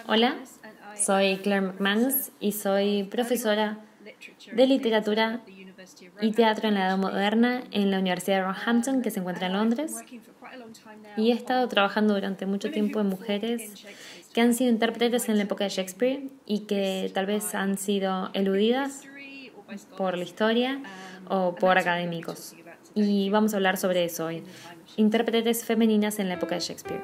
Hola, soy Claire McManus y soy profesora de literatura y teatro en la Edad Moderna en la Universidad de Roehampton, que se encuentra en Londres, y he estado trabajando durante mucho tiempo en mujeres que han sido intérpretes en la época de Shakespeare y que tal vez han sido eludidas por la historia o por académicos. Y vamos a hablar sobre eso hoy. Intérpretes femeninas en la época de Shakespeare.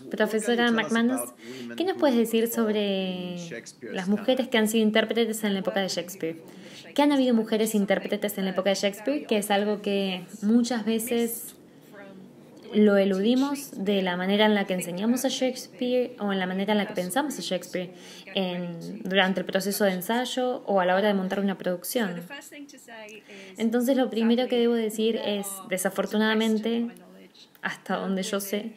Profesora McManus, ¿qué nos puedes decir sobre las mujeres que han sido intérpretes en la época de Shakespeare? ¿Que han habido mujeres intérpretes en la época de Shakespeare? Que es algo que muchas veces lo eludimos de la manera en la que enseñamos a Shakespeare o en la manera en la que pensamos a Shakespeare durante el proceso de ensayo o a la hora de montar una producción. Entonces, lo primero que debo decir es, desafortunadamente, hasta donde yo sé,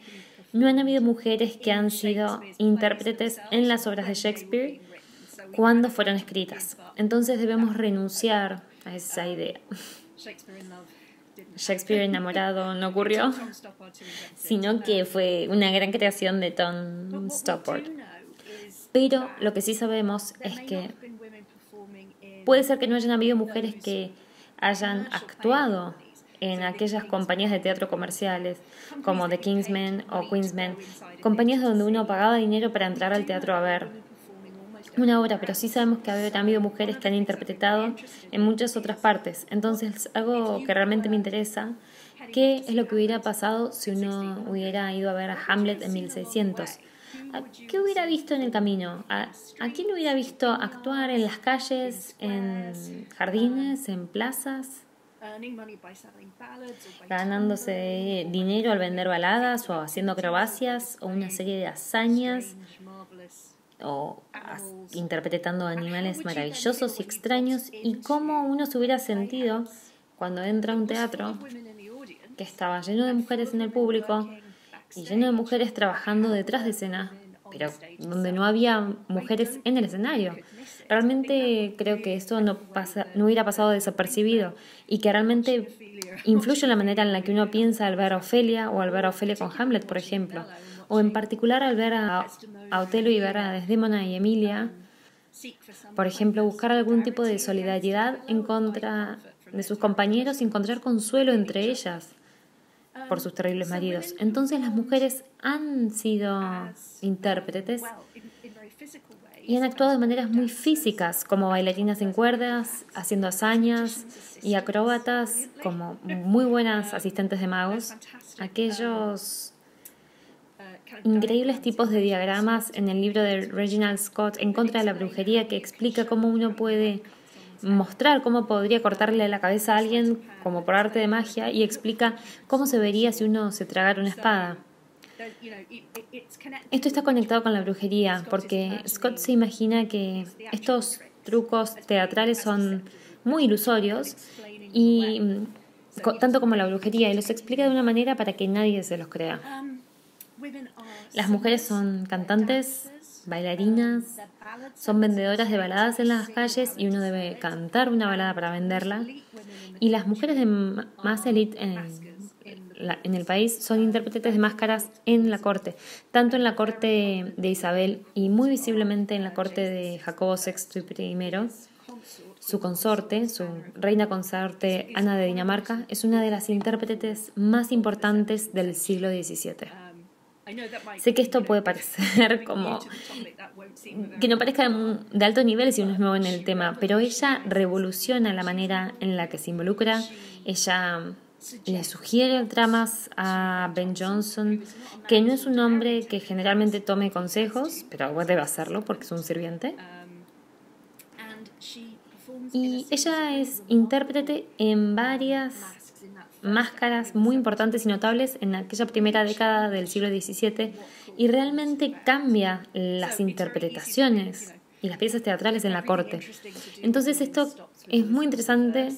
no han habido mujeres que han sido intérpretes en las obras de Shakespeare cuando fueron escritas. Entonces debemos renunciar a esa idea. Shakespeare enamorado no ocurrió, sino que fue una gran creación de Tom Stoppard. Pero lo que sí sabemos es que puede ser que no hayan habido mujeres que hayan actuado en aquellas compañías de teatro comerciales como The Kingsmen o Queensmen, compañías donde uno pagaba dinero para entrar al teatro a ver una obra, pero sí sabemos que han habido mujeres que han interpretado en muchas otras partes. Entonces, algo que realmente me interesa, ¿qué es lo que hubiera pasado si uno hubiera ido a ver a Hamlet en 1600? ¿Qué hubiera visto en el camino? ¿A quién hubiera visto actuar en las calles, en jardines, en plazas? Ganándose dinero al vender baladas o haciendo acrobacias o una serie de hazañas o interpretando animales maravillosos y extraños, y cómo uno se hubiera sentido cuando entra a un teatro que estaba lleno de mujeres en el público y lleno de mujeres trabajando detrás de escena, pero donde no había mujeres en el escenario. Realmente creo que eso no hubiera pasado desapercibido y que realmente influye en la manera en la que uno piensa al ver a Ofelia o al ver a Ofelia con Hamlet, por ejemplo, o en particular al ver a Otelo y ver a Desdémona y Emilia, por ejemplo, buscar algún tipo de solidaridad en contra de sus compañeros y encontrar consuelo entre ellas por sus terribles maridos. Entonces las mujeres han sido intérpretes y han actuado de maneras muy físicas, como bailarinas en cuerdas, haciendo hazañas, y acróbatas, como muy buenas asistentes de magos. Aquellos increíbles tipos de diagramas en el libro de Reginald Scott en contra de la brujería, que explica cómo uno puede mostrar cómo podría cortarle la cabeza a alguien como por arte de magia, y explica cómo se vería si uno se tragara una espada. Esto está conectado con la brujería porque Scott se imagina que estos trucos teatrales son muy ilusorios, y tanto como la brujería, y los explica de una manera para que nadie se los crea. Las mujeres son cantantes, bailarinas, son vendedoras de baladas en las calles, y uno debe cantar una balada para venderla. Y las mujeres de más élite en el país son intérpretes de máscaras en la corte, tanto en la corte de Isabel y muy visiblemente en la corte de Jacobo VI I. Su consorte, su reina consorte Ana de Dinamarca, es una de las intérpretes más importantes del siglo XVII. Sé que esto puede parecer como que no parezca de alto nivel si uno es nuevo en el tema, pero ella revoluciona la manera en la que se involucra. Ella le sugiere tramas a Ben Jonson, que no es un hombre que generalmente tome consejos, pero debe hacerlo porque es un sirviente. Y ella es intérprete en varias máscaras muy importantes y notables en aquella primera década del siglo XVII, y realmente cambia las interpretaciones y las piezas teatrales en la corte. Entonces esto es muy interesante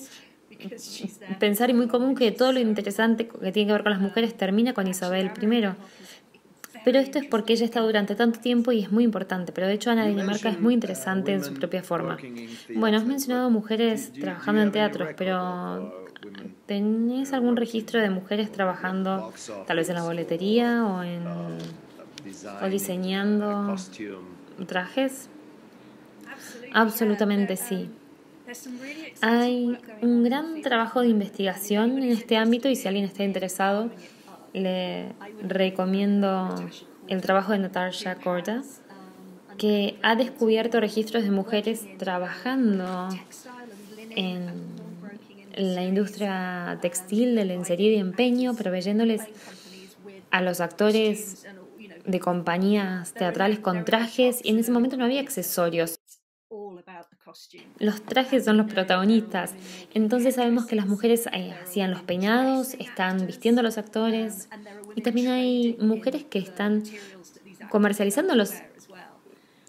pensar y muy común que todo lo interesante que tiene que ver con las mujeres termina con Isabel I. Pero esto es porque ella está durante tanto tiempo y es muy importante. Pero de hecho Ana de Dinamarca es muy interesante en su propia forma. Bueno, has mencionado mujeres trabajando en teatros, pero ¿tenés algún registro de mujeres trabajando tal vez en la boletería o diseñando trajes? Absolutamente sí. Hay un gran trabajo de investigación en este ámbito y si alguien está interesado, le recomiendo el trabajo de Natasha Korda, que ha descubierto registros de mujeres trabajando en la industria textil, de lencería y de empeño, proveyéndoles a los actores de compañías teatrales con trajes y en ese momento no había accesorios. Los trajes son los protagonistas. Entonces sabemos que las mujeres hacían los peinados, están vistiendo a los actores y también hay mujeres que están comercializando los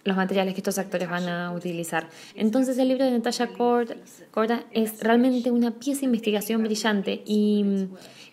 materiales que estos actores van a utilizar. Entonces el libro de Natasha Korda es realmente una pieza de investigación brillante y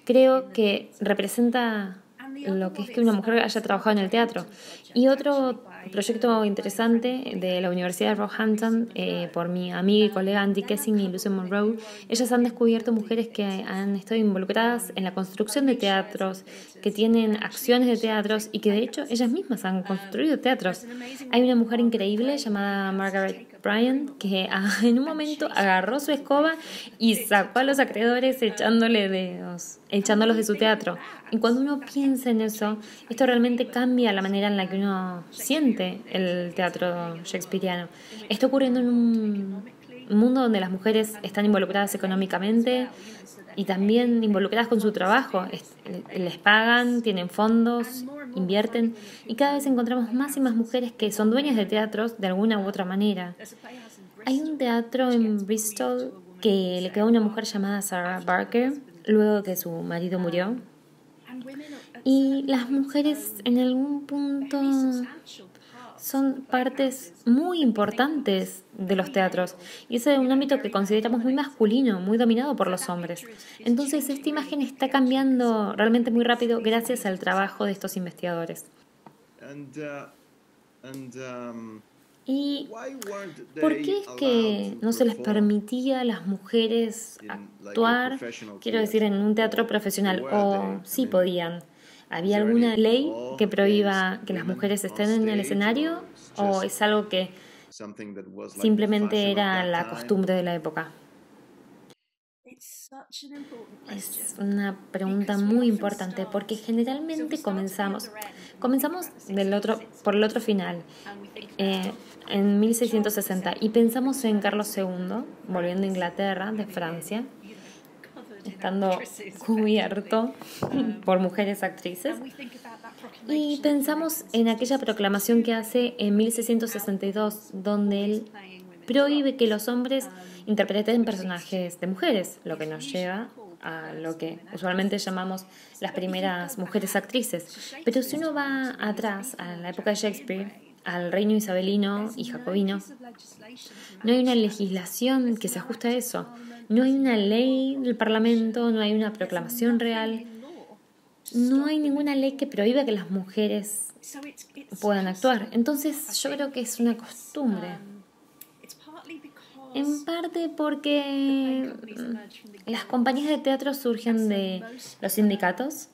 creo que representa lo que es que una mujer haya trabajado en el teatro. Y otro proyecto interesante de la Universidad de Roehampton por mi amiga y colega Andy Kessing y Lucy Monroe, ellas han descubierto mujeres que han estado involucradas en la construcción de teatros, que tienen acciones de teatros y que de hecho ellas mismas han construido teatros. Hay una mujer increíble llamada Margaret Bryant que en un momento agarró su escoba y sacó a los acreedores echándolos de su teatro. Y cuando uno piensa en eso, esto realmente cambia la manera en la que uno siente el teatro shakespeariano. Está ocurriendo en un mundo donde las mujeres están involucradas económicamente y también involucradas con su trabajo. Les pagan, tienen fondos, invierten y cada vez encontramos más y más mujeres que son dueñas de teatros de alguna u otra manera. Hay un teatro en Bristol que le quedó a una mujer llamada Sarah Barker luego que su marido murió. Y las mujeres en algún punto son partes muy importantes de los teatros y es un ámbito que consideramos muy masculino, muy dominado por los hombres. Entonces esta imagen está cambiando realmente muy rápido gracias al trabajo de estos investigadores. ¿Y por qué es que no se les permitía a las mujeres actuar, quiero decir, en un teatro profesional? ¿O sí podían? ¿Había alguna ley que prohíba que las mujeres estén en el escenario? ¿O es algo que simplemente era la costumbre de la época? Es una pregunta muy importante porque generalmente comenzamos por el otro final, en 1660, y pensamos en Carlos II, volviendo a Inglaterra, de Francia, estando cubierto por mujeres actrices. Y pensamos en aquella proclamación que hace en 1662, donde él prohíbe que los hombres interpreten personajes de mujeres, lo que nos lleva a lo que usualmente llamamos las primeras mujeres actrices. Pero si uno va atrás, a la época de Shakespeare, al reino isabelino y jacobino, no hay una legislación que se ajuste a eso. No hay una ley del Parlamento, no hay una proclamación real, no hay ninguna ley que prohíba que las mujeres puedan actuar. Entonces yo creo que es una costumbre. En parte porque las compañías de teatro surgen de los sindicatos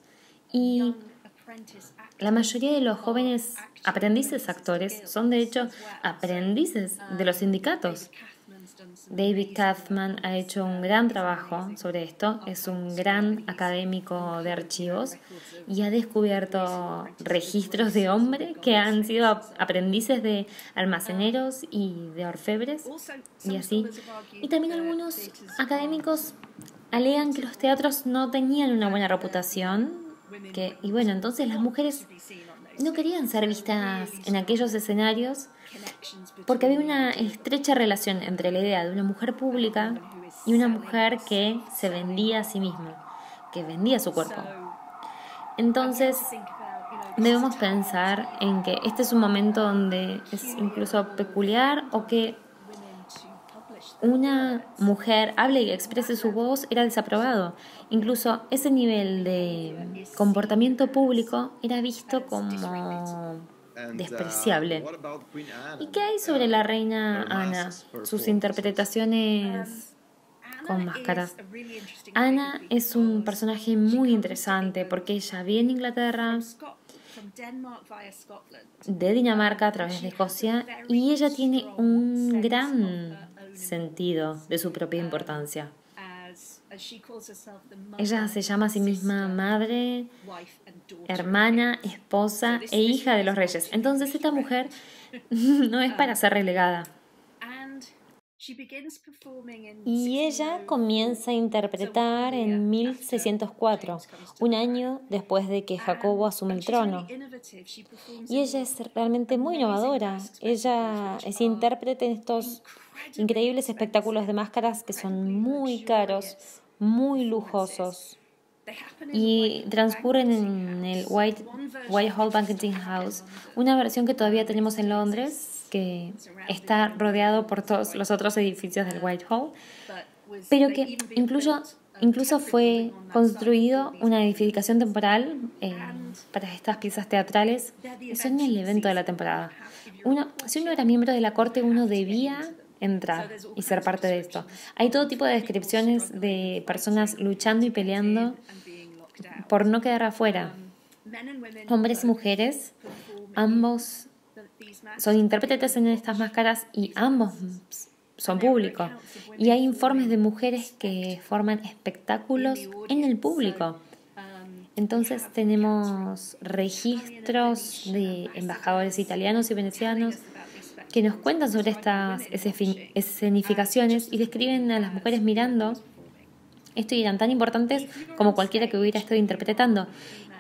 y la mayoría de los jóvenes aprendices actores son de hecho aprendices de los sindicatos. David Kaufman ha hecho un gran trabajo sobre esto, es un gran académico de archivos y ha descubierto registros de hombres que han sido aprendices de almaceneros y de orfebres y así. Y también algunos académicos alegan que los teatros no tenían una buena reputación, y bueno, entonces las mujeres no querían ser vistas en aquellos escenarios porque había una estrecha relación entre la idea de una mujer pública y una mujer que se vendía a sí misma, que vendía su cuerpo. Entonces, debemos pensar en que este es un momento donde es incluso peculiar o que una mujer hable y exprese su voz era desaprobado. Incluso ese nivel de comportamiento público era visto como despreciable. ¿Y qué hay sobre la reina Ana? Sus interpretaciones con máscaras. Ana es un personaje muy interesante porque ella viene a Inglaterra de Dinamarca a través de Escocia y ella tiene un gran sentido de su propia importancia. Ella se llama a sí misma madre, hermana, esposa e hija de los reyes. Entonces esta mujer no es para ser relegada. Y ella comienza a interpretar en 1604, un año después de que Jacobo asume el trono. Y ella es realmente muy innovadora. Ella es intérprete en estos increíbles espectáculos de máscaras que son muy caros, muy lujosos. Y transcurren en el Whitehall Banqueting House, una versión que todavía tenemos en Londres, que está rodeado por todos los otros edificios del Whitehall, pero que incluso fue construido una edificación temporal para estas piezas teatrales que son el evento de la temporada. Si uno era miembro de la corte, uno debía entrar y ser parte de esto. Hay todo tipo de descripciones de personas luchando y peleando por no quedar afuera. Hombres y mujeres, ambos son intérpretes en estas máscaras y ambos son público. Y hay informes de mujeres que forman espectáculos en el público. Entonces tenemos registros de embajadores italianos y venecianos que nos cuentan sobre estas escenificaciones y describen a las mujeres mirando esto y eran tan importantes como cualquiera que hubiera estado interpretando.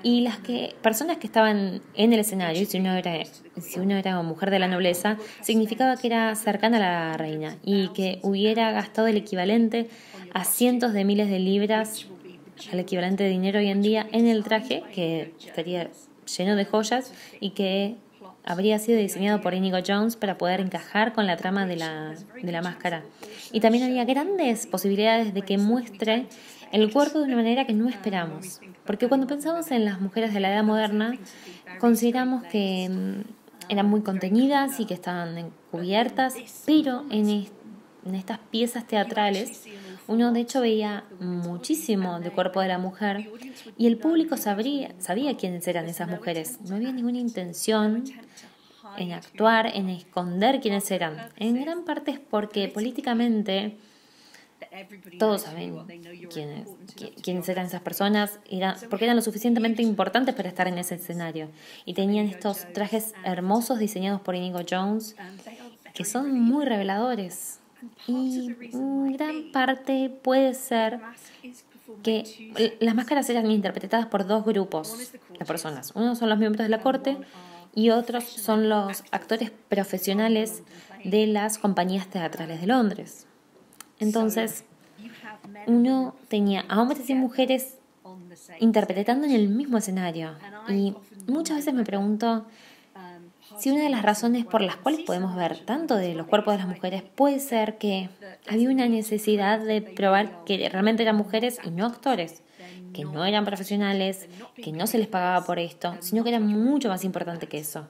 Y las personas que estaban en el escenario, si uno era mujer de la nobleza, significaba que era cercana a la reina y que hubiera gastado el equivalente a cientos de miles de libras, al equivalente de dinero hoy en día, en el traje, que estaría lleno de joyas y que habría sido diseñado por Inigo Jones para poder encajar con la trama de la máscara. Y también había grandes posibilidades de que muestre el cuerpo de una manera que no esperamos. Porque cuando pensamos en las mujeres de la edad moderna, consideramos que eran muy contenidas y que estaban encubiertas, pero en estas piezas teatrales uno de hecho veía muchísimo del cuerpo de la mujer y el público sabía quiénes eran esas mujeres. No había ninguna intención en actuar, en esconder quiénes eran. En gran parte es porque políticamente todos saben quiénes eran esas personas, porque eran lo suficientemente importantes para estar en ese escenario. Y tenían estos trajes hermosos diseñados por Inigo Jones, que son muy reveladores. Y en gran parte puede ser que las máscaras eran interpretadas por dos grupos de personas. Uno son los miembros de la corte y otros son los actores profesionales de las compañías teatrales de Londres. Entonces, uno tenía a hombres y mujeres interpretando en el mismo escenario. Y muchas veces me pregunto si una de las razones por las cuales podemos ver tanto de los cuerpos de las mujeres puede ser que había una necesidad de probar que realmente eran mujeres y no actores, que no eran profesionales, que no se les pagaba por esto, sino que era mucho más importante que eso.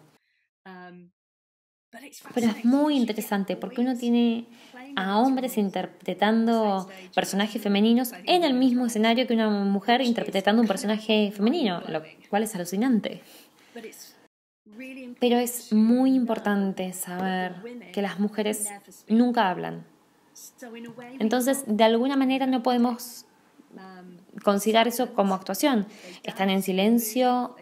Pero es muy interesante porque uno tiene a hombres interpretando personajes femeninos en el mismo escenario que una mujer interpretando un personaje femenino, lo cual es alucinante. Pero es muy importante saber que las mujeres nunca hablan. Entonces, de alguna manera no podemos considerar eso como actuación. Están en silencio,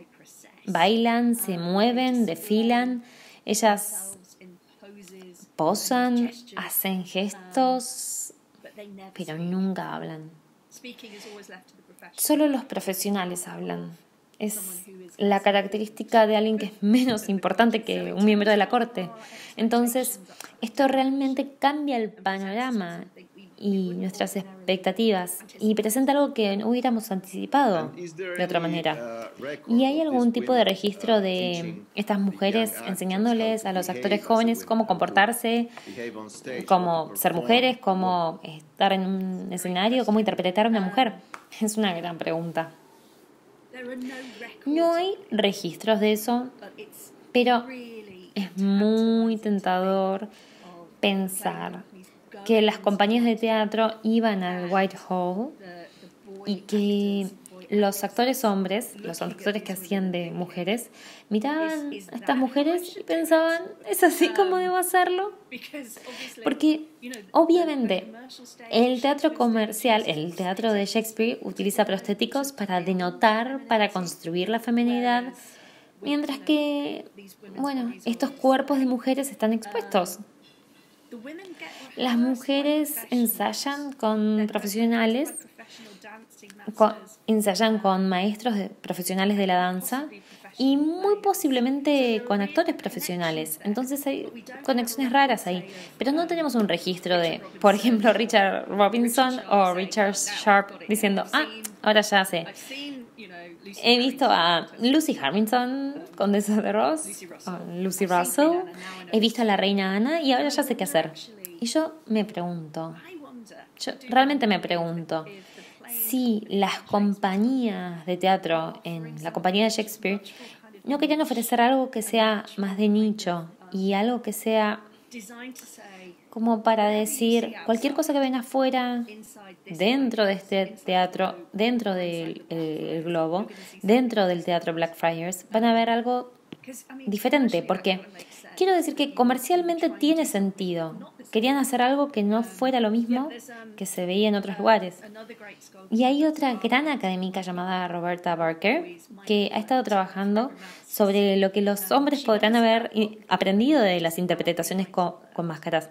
bailan, se mueven, desfilan. Ellas posan, hacen gestos, pero nunca hablan. Solo los profesionales hablan. Es la característica de alguien que es menos importante que un miembro de la corte. Entonces, esto realmente cambia el panorama y nuestras expectativas y presenta algo que no hubiéramos anticipado de otra manera. ¿Y hay algún tipo de registro de estas mujeres enseñándoles a los actores jóvenes cómo comportarse, cómo ser mujeres, cómo estar en un escenario, cómo interpretar a una mujer? Es una gran pregunta. No hay registros de eso, pero es muy tentador pensar que las compañías de teatro iban al Whitehall y que los actores hombres, los actores que hacían de mujeres, miraban a estas mujeres y pensaban, ¿es así como debo hacerlo? Porque obviamente el teatro comercial, el teatro de Shakespeare, utiliza prostéticos para denotar, para construir la feminidad, mientras que, bueno, estos cuerpos de mujeres están expuestos. Las mujeres ensayan con profesionales, ensayan con maestros profesionales de la danza y muy posiblemente con actores profesionales. Entonces hay conexiones raras ahí. Pero no tenemos un registro de, por ejemplo, Richard Robinson o Richard Sharp diciendo, ahora ya sé. He visto a Lucy Harmington, Condesa de Ross, Lucy Russell, he visto a la reina Ana y ahora ya sé qué hacer. Y yo realmente me pregunto, si las compañías de teatro en la compañía de Shakespeare no querían ofrecer algo que sea más de nicho y algo que sea como para decir cualquier cosa que ven afuera, dentro de este teatro, dentro del el Globo, dentro del teatro Blackfriars, van a ver algo diferente, porque quiero decir que comercialmente tiene sentido. Querían hacer algo que no fuera lo mismo que se veía en otros lugares. Y hay otra gran académica llamada Roberta Barker que ha estado trabajando sobre lo que los hombres podrán haber aprendido de las interpretaciones con máscaras.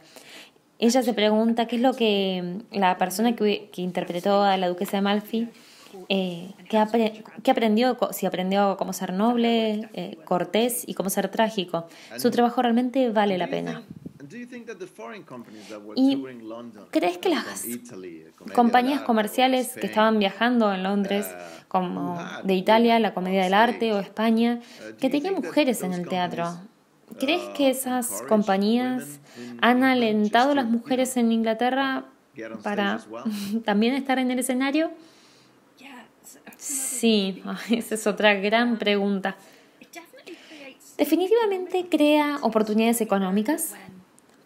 Ella se pregunta qué es lo que la persona que interpretó a la duquesa de Malfi, qué aprendió, si aprendió cómo ser noble, cortés y cómo ser trágico. Su trabajo realmente vale la pena. ¿Y crees que las compañías comerciales que estaban viajando en Londres, como de Italia, la Comedia del Arte o España, que tenían mujeres en el teatro, crees que esas compañías han alentado a las mujeres en Inglaterra para también estar en el escenario? Sí, esa es otra gran pregunta. Definitivamente crea oportunidades económicas,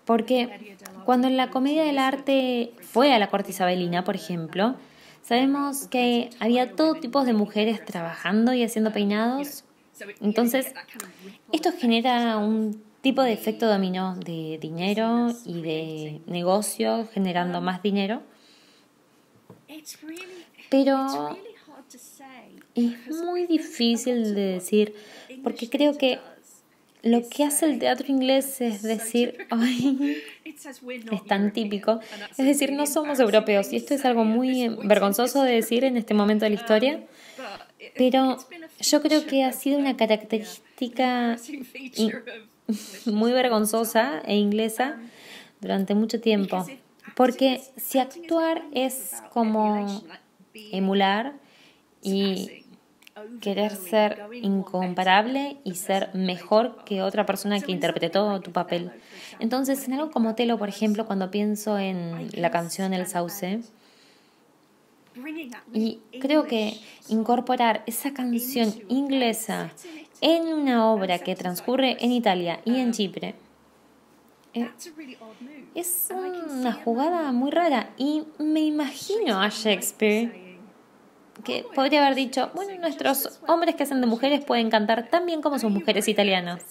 porque cuando la Comedia del Arte fue a la corte isabelina, por ejemplo, sabemos que había todo tipo de mujeres trabajando y haciendo peinados. Entonces, esto genera un tipo de efecto dominó de dinero y de negocio, generando más dinero. Pero es muy difícil de decir, porque creo que lo que hace el teatro inglés es decir, es tan típico, es decir, no somos europeos, y esto es algo muy vergonzoso de decir en este momento de la historia, pero yo creo que ha sido una característica muy vergonzosa e inglesa durante mucho tiempo, porque si actuar es como emular y querer ser incomparable y ser mejor que otra persona que interpretó tu papel. Entonces, en algo como Otelo, por ejemplo, cuando pienso en la canción El Sauce, y creo que incorporar esa canción inglesa en una obra que transcurre en Italia y en Chipre es una jugada muy rara, y me imagino a Shakespeare que podría haber dicho, bueno, nuestros hombres que hacen de mujeres pueden cantar tan bien como sus mujeres italianas.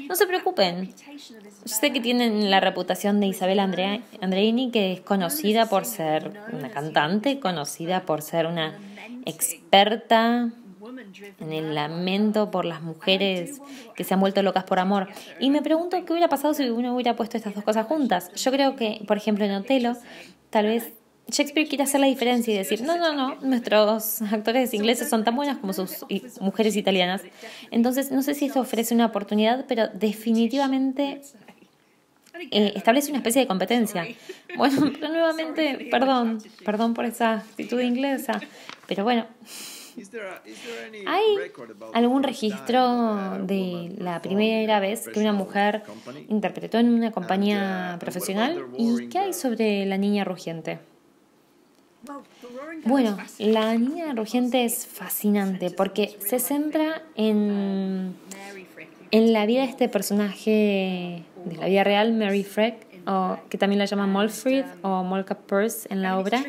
No se preocupen. Yo sé que tienen la reputación de Isabel Andreini, que es conocida por ser una cantante, conocida por ser una experta en el lamento por las mujeres que se han vuelto locas por amor. Y me pregunto qué hubiera pasado si uno hubiera puesto estas dos cosas juntas. Yo creo que, por ejemplo, en Otelo, tal vez Shakespeare quiere hacer la diferencia y decir, no, nuestros actores ingleses son tan buenos como sus mujeres italianas. Entonces, no sé si esto ofrece una oportunidad, pero definitivamente establece una especie de competencia. Bueno, pero nuevamente, perdón por esa actitud inglesa, pero bueno. ¿Hay algún registro de la primera vez que una mujer interpretó en una compañía profesional? ¿Y qué hay sobre la niña rugiente? Bueno, la niña rugiente es fascinante porque se centra en la vida de este personaje de la vida real, Mary Freck, o que también la llaman Molfrid o Molka Purse en la obra.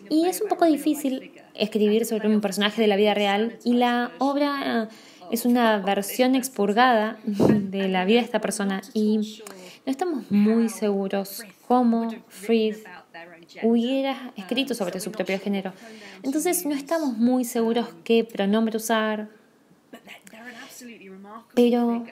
Y es un poco difícil escribir sobre un personaje de la vida real y la obra es una versión expurgada de la vida de esta persona y no estamos muy seguros cómo Frith hubiera escrito sobre su propio género. Entonces no estamos muy seguros qué pronombre usar, pero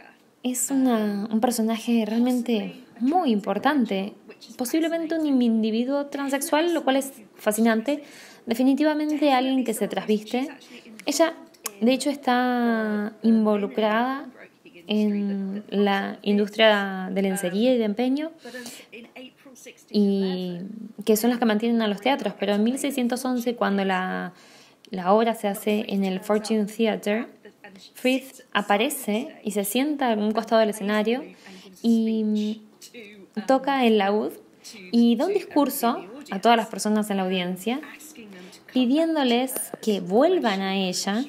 es un personaje realmente muy importante, posiblemente un individuo transexual, lo cual es fascinante, definitivamente alguien que se trasviste. Ella, de hecho, está involucrada en la industria de lencería y de empeño, y que son las que mantienen a los teatros, pero en 1611, cuando la obra se hace en el Fortune Theatre, Frith aparece y se sienta en un costado del escenario y toca el laúd y da un discurso a todas las personas en la audiencia pidiéndoles que vuelvan a ella,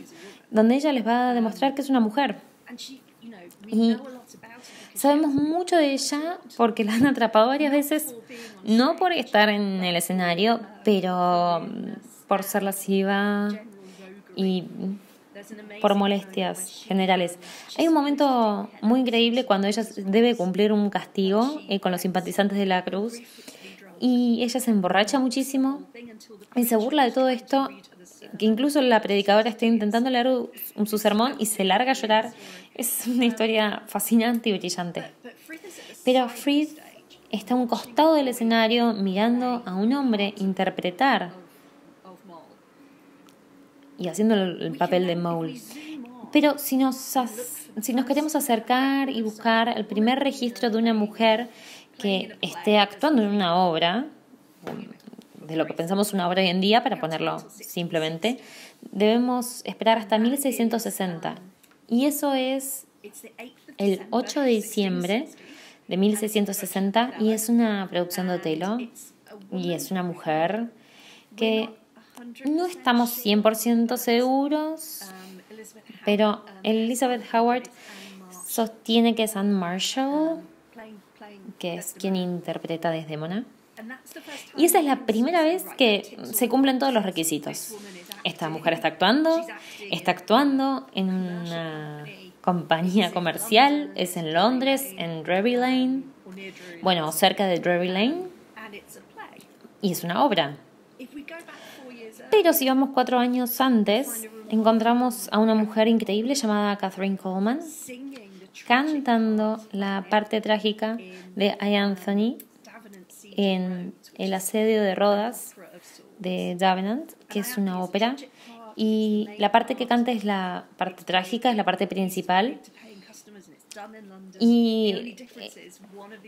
donde ella les va a demostrar que es una mujer. Y sabemos mucho de ella porque la han atrapado varias veces, no por estar en el escenario, pero por ser lasciva y por molestias generales. Hay un momento muy increíble cuando ella debe cumplir un castigo con los simpatizantes de la cruz y ella se emborracha muchísimo y se burla de todo esto, que incluso la predicadora está intentando leer su sermón y se larga a llorar. Es una historia fascinante y brillante. Pero Frith está a un costado del escenario mirando a un hombre interpretar y haciendo el papel de Mole. Pero si nos queremos acercar y buscar el primer registro de una mujer que esté actuando en una obra, de lo que pensamos una obra hoy en día, para ponerlo simplemente, debemos esperar hasta 1660. Y eso es el 8 de diciembre de 1660 y es una producción de Otelo y es una mujer que no estamos 100% seguros, pero Elizabeth Howard sostiene que es Anne Marshall, que es quien interpreta a Desdémona. Y esa es la primera vez que se cumplen todos los requisitos. Esta mujer está actuando en una compañía comercial, es en Londres, en Drury Lane, bueno, cerca de Drury Lane, y es una obra. Pero si vamos 4 años antes, encontramos a una mujer increíble llamada Catherine Coleman cantando la parte trágica de I, Anthony en El asedio de Rodas de Davenant, que es una ópera, y la parte que canta es la parte trágica, es la parte principal, y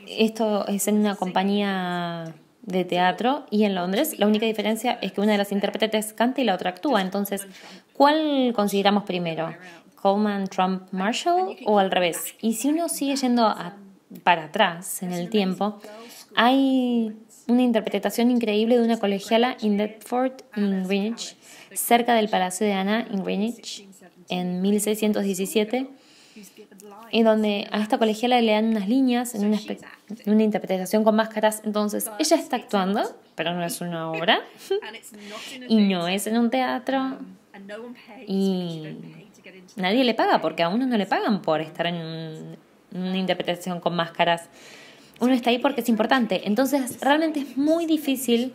esto es en una compañía de teatro y en Londres. La única diferencia es que una de las intérpretes canta y la otra actúa. Entonces, ¿cuál consideramos primero? ¿Coleman, Trump, Marshall o al revés? Y si uno sigue yendo para atrás en el tiempo, hay una interpretación increíble de una colegiala en Deptford, en Greenwich, cerca del Palacio de Ana, en Greenwich, en 1617, en donde a esta colegiala le dan unas líneas en una interpretación con máscaras. Entonces, ella está actuando, pero no es una obra, y no es en un teatro, y nadie le paga, porque a uno no le pagan por estar en una interpretación con máscaras. Uno está ahí porque es importante. Entonces, realmente es muy difícil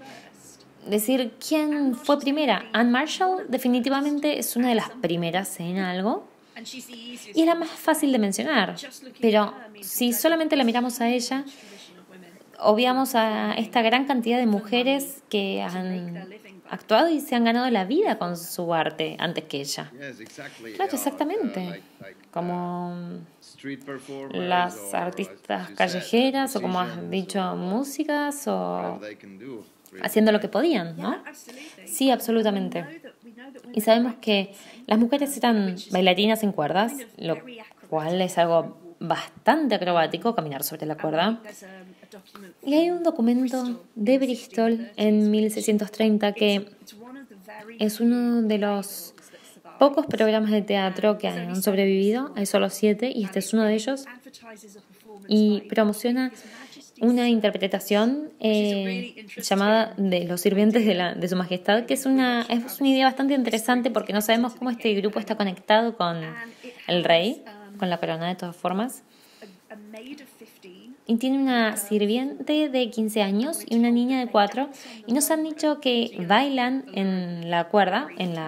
decir quién fue primera. Anne Marshall definitivamente es una de las primeras en algo y es la más fácil de mencionar. Pero si solamente la miramos a ella, obviamos a esta gran cantidad de mujeres que han actuado y se han ganado la vida con su arte antes que ella. Claro, exactamente. como las artistas callejeras o como has dicho, músicas o haciendo lo que podían, ¿no? Sí, absolutamente. Y sabemos que las mujeres eran bailarinas en cuerdas, lo cual es algo bastante acrobático, caminar sobre la cuerda. Y hay un documento de Bristol en 1630 que es uno de los pocos programas de teatro que han sobrevivido, hay solo 7 y este es uno de ellos, y promociona una interpretación llamada de los sirvientes de su majestad, que es una idea bastante interesante porque no sabemos cómo este grupo está conectado con el rey, con la corona de todas formas. Y tiene una sirviente de 15 años y una niña de 4. Y nos han dicho que bailan en la cuerda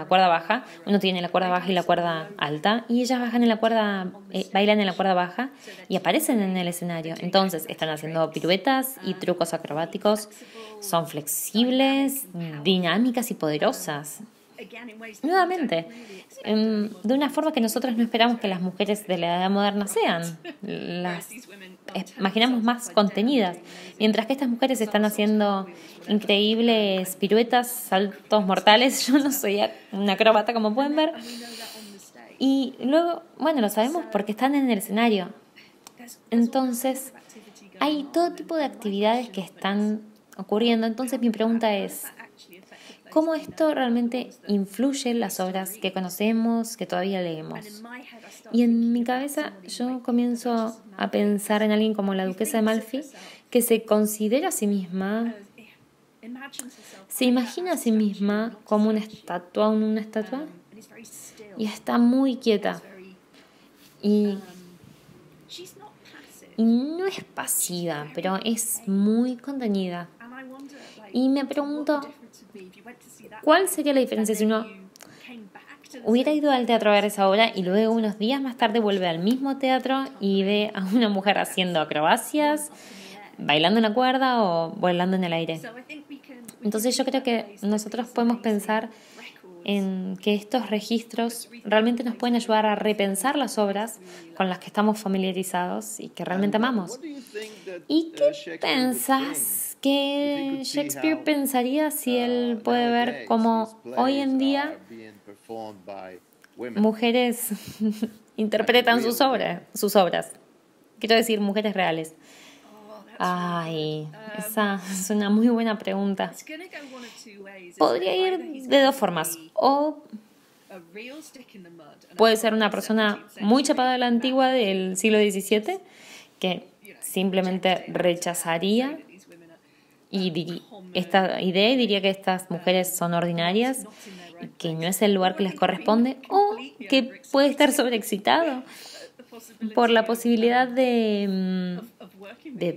baja. Uno tiene la cuerda baja y la cuerda alta. Y ellas bailan en la cuerda baja y aparecen en el escenario. Entonces están haciendo piruetas y trucos acrobáticos. Son flexibles, dinámicas y poderosas. Nuevamente, de una forma que nosotros no esperamos que las mujeres de la edad moderna sean. Las imaginamos más contenidas. Mientras que estas mujeres están haciendo increíbles piruetas, saltos mortales. Yo no soy una acróbata, como pueden ver. Y luego, bueno, lo sabemos porque están en el escenario. Entonces, hay todo tipo de actividades que están ocurriendo. Entonces, mi pregunta es: ¿cómo esto realmente influye en las obras que conocemos, que todavía leemos? Y en mi cabeza yo comienzo a pensar en alguien como la duquesa de Malfi, que se considera a sí misma, se imagina a sí misma como una estatua, y está muy quieta. Y no es pasiva, pero es muy contenida. Y me pregunto, ¿cuál sería la diferencia si uno hubiera ido al teatro a ver esa obra y luego unos días más tarde vuelve al mismo teatro y ve a una mujer haciendo acrobacias, bailando en la cuerda o volando en el aire? Entonces yo creo que nosotros podemos pensar en que estos registros realmente nos pueden ayudar a repensar las obras con las que estamos familiarizados y que realmente amamos. ¿Y qué pensás que Shakespeare pensaría si él puede ver cómo hoy en día mujeres interpretan sus obras? Quiero decir, mujeres reales. Ay, esa es una muy buena pregunta. Podría ir de 2 formas. O puede ser una persona muy chapada de la antigua del siglo XVII que simplemente rechazaría esta idea y diría que estas mujeres son ordinarias y que no es el lugar que les corresponde, o que puede estar sobreexcitado por la posibilidad de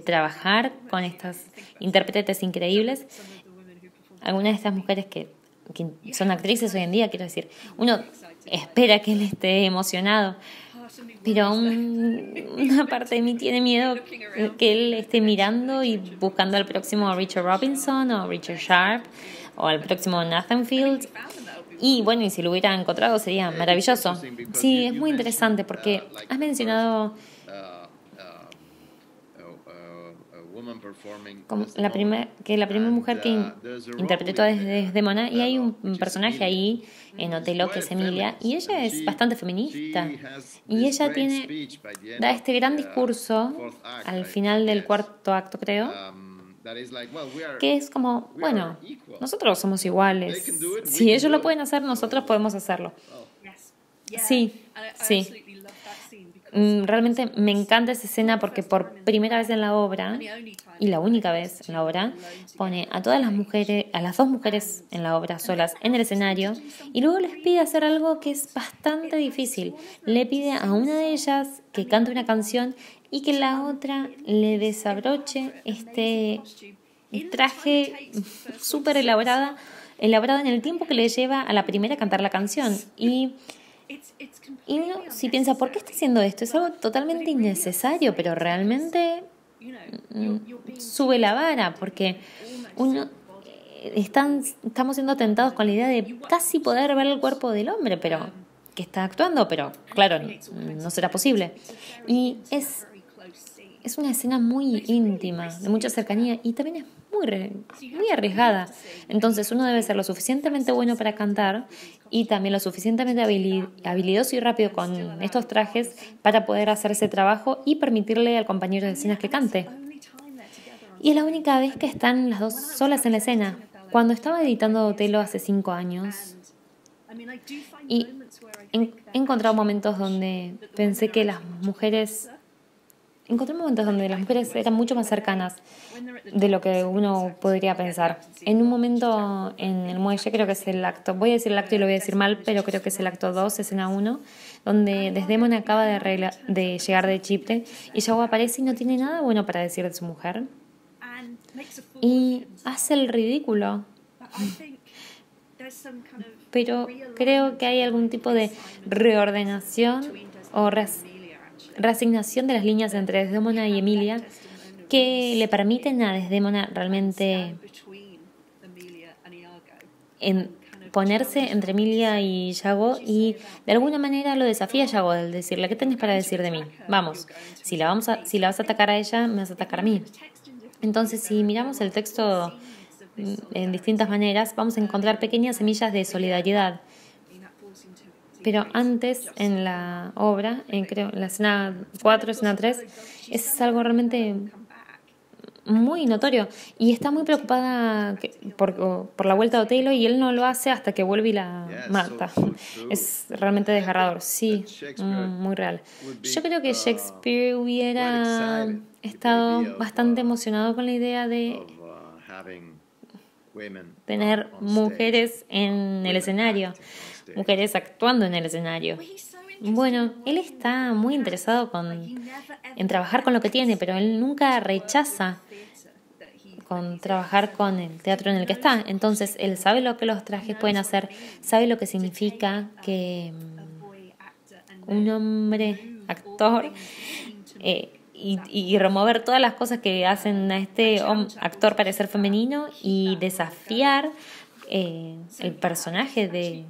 trabajar con estas intérpretes increíbles. Algunas de estas mujeres que son actrices hoy en día, quiero decir, uno espera que él esté emocionado, pero una parte de mí tiene miedo que él esté mirando y buscando al próximo Richard Robinson o Richard Sharp o al próximo Nathan Fields. Y bueno, y si lo hubiera encontrado sería maravilloso. Sí, es muy interesante porque has mencionado como la primera mujer que interpretó a Desdemona, y hay un personaje ahí en Otelo que es Emilia, y ella es bastante feminista, y ella da este gran discurso al final del 4.º acto, creo, que es como, bueno, nosotros somos iguales, si ellos lo pueden hacer, nosotros podemos hacerlo. Sí. Realmente me encanta esa escena porque por primera vez en la obra, y la única vez en la obra, pone a todas las mujeres, a las 2 mujeres en la obra solas en el escenario, y luego les pide hacer algo que es bastante difícil. Le pide a una de ellas que cante una canción y que la otra le desabroche este traje súper elaborado en el tiempo que le lleva a la primera a cantar la canción. Y uno si piensa, ¿por qué está haciendo esto? Es algo totalmente innecesario, pero realmente sube la vara, porque estamos siendo tentados con la idea de casi poder ver el cuerpo del hombre, pero que está actuando, pero claro, no será posible. Y es una escena muy íntima, de mucha cercanía y también es muy arriesgada. Entonces uno debe ser lo suficientemente bueno para cantar y también lo suficientemente habilidoso y rápido con estos trajes para poder hacer ese trabajo y permitirle al compañero de escenas que cante. Y es la única vez que están las dos solas en la escena. Cuando estaba editando Otelo hace 5 años, y he encontrado momentos donde pensé que encontré momentos donde las mujeres eran mucho más cercanas de lo que uno podría pensar. En un momento en el muelle, creo que es el acto, voy a decir el acto y lo voy a decir mal, pero creo que es el acto 2, escena 1, donde Desdémona acaba de llegar de Chipre y Yago aparece y no tiene nada bueno para decir de su mujer. Y hace el ridículo. Pero creo que hay algún tipo de reordenación o reasignación de las líneas entre Desdémona y Emilia que le permiten a Desdémona realmente ponerse entre Emilia y Yago y de alguna manera lo desafía a Yago al decirle: ¿qué tenés para decir de mí? Vamos, si la vas a atacar a ella, me vas a atacar a mí. Entonces, si miramos el texto en distintas maneras, vamos a encontrar pequeñas semillas de solidaridad. Pero antes, en la obra, creo, en la escena 4, escena 3, es algo realmente muy notorio. Y está muy preocupada por la vuelta de Otelo y él no lo hace hasta que vuelve y la mata. Es realmente desgarrador, sí, muy real. Yo creo que Shakespeare hubiera estado bastante emocionado con la idea de tener mujeres en el escenario, mujeres actuando en el escenario. Bueno, él está muy interesado en trabajar con lo que tiene, pero él nunca rechaza con trabajar con el teatro en el que está. Entonces, él sabe lo que los trajes pueden hacer, sabe lo que significa que un hombre actor y remover todas las cosas que hacen a este actor parecer femenino y desafiar el personaje de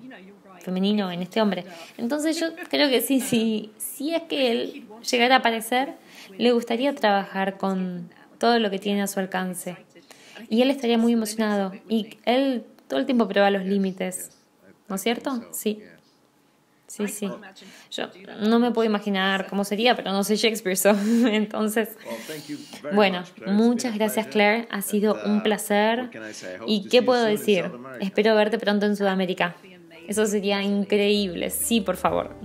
femenino en este hombre. Entonces yo creo que sí es que él llegara a aparecer, le gustaría trabajar con todo lo que tiene a su alcance. Y él estaría muy emocionado. Y él todo el tiempo prueba los límites. ¿No es cierto? Sí. Sí. Yo no me puedo imaginar cómo sería, pero no soy Shakespeare, entonces... Bueno, muchas gracias, Claire. Ha sido un placer. ¿Y qué puedo decir? Espero verte pronto en Sudamérica. Eso sería increíble. Sí, por favor.